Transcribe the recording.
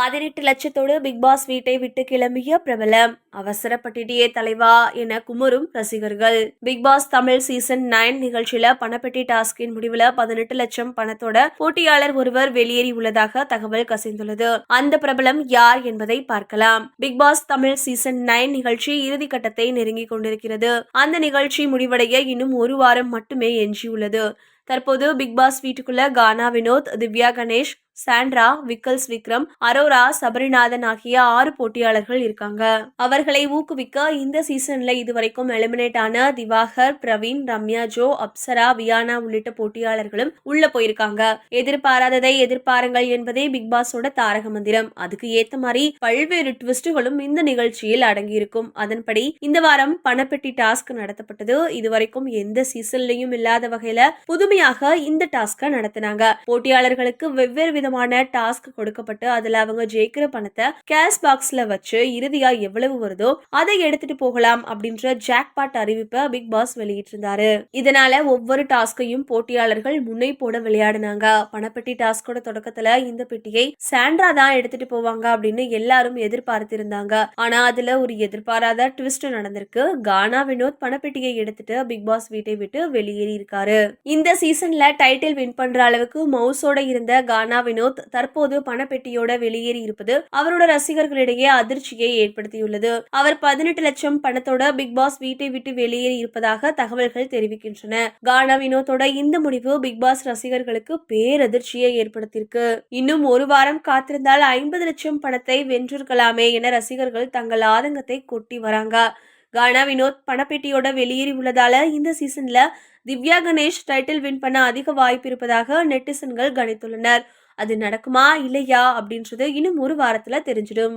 18 லட்சத்தோடு big pass வீட்டை விட்டு கிளம்பிய பிரபலம். அவசரப்பட்டுட்டியே தலைவா என குமுறும் ரசிகர்கள். பிக் பாஸ் தமிழ் சீசன் 9 நிகழ்ச்சியில பணப்பெட்டி டாஸ்கின் முடிவுல 18 லட்சம் பணத்தோட போட்டியாளர் ஒருவர் வெளியேறி உள்ளதாக தகவல் கசிந்துள்ளது. அந்த பிரபலம் யார் என்பதை பார்க்கலாம். பிக் பாஸ் தமிழ் சீசன் 9 நிகழ்ச்சி இறுதி கட்டத்தை நெருங்கிக் கொண்டிருக்கிறது. அந்த நிகழ்ச்சி முடிவடைய இன்னும் ஒரு வாரம் மட்டுமே எஞ்சியுள்ளது. தற்போது பிக் பாஸ் வீட்டுக்குள்ள கானா வினோத், திவ்யா கணேஷ், சாண்ட்ரா, விக்கல்ஸ் விக்ரம், அரோரா, சபரிநாதன் ஆகிய 6 போட்டியாளர்கள் இருக்காங்க. அவர்களை ஊக்குவிக்க இந்த சீசன்ல இதுவரைக்கும் எலிமினேட் ஆன திவாகர், பிரவீன், ரம்யா ஜோ, அப்சரா, வியானா உள்ளிட்ட போட்டியாளர்களும் உள்ள போயிருக்காங்க. எதிர்பாராததை எதிர்பாருங்கள் என்பதே பிக் பாஸோட தாரக மந்திரம். அதுக்கு ஏத்த மாதிரி பல்வேறு ட்விஸ்டுகளும் இந்த நிகழ்ச்சியில் அடங்கியிருக்கும். அதன்படி இந்த வாரம் பணப்பெட்டி டாஸ்க் நடத்தப்பட்டது. இதுவரைக்கும் எந்த சீசன்லயும் இல்லாத வகையில புதுமையாக இந்த டாஸ்க நடத்தினாங்க. போட்டியாளர்களுக்கு வெவ்வேறு விதமான டாஸ்க் கொடுக்கப்பட்டு அதுல அவங்க ஜெயிக்கிற பணத்தை கேஷ் பாக்ஸ்ல வச்சு இறுதியா எவ்வளவு வருதோ அதை எடுத்துட்டு போகலாம் அப்படின்ற ஜாக்பாட் அறிவிப்பை பிக் பாஸ் வெளியிட்டிருந்தாரு. இதனால ஒவ்வொரு டாஸ்கையும் போட்டியாளர்கள் முனைப்போட விளையாடினாங்க. பணப்பெட்டி டாஸ்கோட தொடக்கத்துல இந்த பெட்டியை சாண்ட்ரா தான் எடுத்துட்டு போவாங்க அப்படின்னு எல்லாரும் எதிர்பார்த்திருந்தாங்க. ஆனா அதுல ஒரு எதிர்பாராத ட்விஸ்ட் நடந்திருக்கு. கானா வினோத் பணப்பெட்டியை எடுத்துட்டு பிக் பாஸ் வீட்டை விட்டு வெளியேறி இருக்காரு. இந்த சீசன்ல டைட்டில் வின் பண்ற அளவுக்கு மவுஸோட இருந்த கானா வினோத் தற்போது பணப்பெட்டியோட வெளியேறி இருப்பது அவரோட ரசிகர்களிடையே அதிர்ச்சியை ஏற்படுத்தியுள்ளது. அவர் 18 லட்சம் பணத்தோட பிக் பாஸ் வீட்டை விட்டு வெளியேறி இருப்பதாக தகவல்கள் தெரிவிக்கின்றன. கானா வினோத்தோட இந்த முடிவு பிக் பாஸ் ரசிகர்களுக்கு பேரதிர்ச்சியை ஏற்படுத்தியிருக்கு. இன்னும் ஒரு வாரம் காத்திருந்தால் 50 லட்சம் பணத்தை வென்றிருக்கலாமே என ரசிகர்கள் தங்கள் ஆதங்கத்தை கொட்டி வராங்க. கானா வினோத் பணப்பெட்டியோட வெளியேறி உள்ளதால இந்த சீசன்ல திவ்யா கணேஷ் டைட்டில் வின் பண்ண அதிக வாய்ப்பு இருப்பதாக நெட்டிசன்கள் கணித்துள்ளனர். அது நடக்குமா இல்லையா அப்படின்றது இன்னும் ஒரு வாரத்துல தெரிஞ்சிடும்.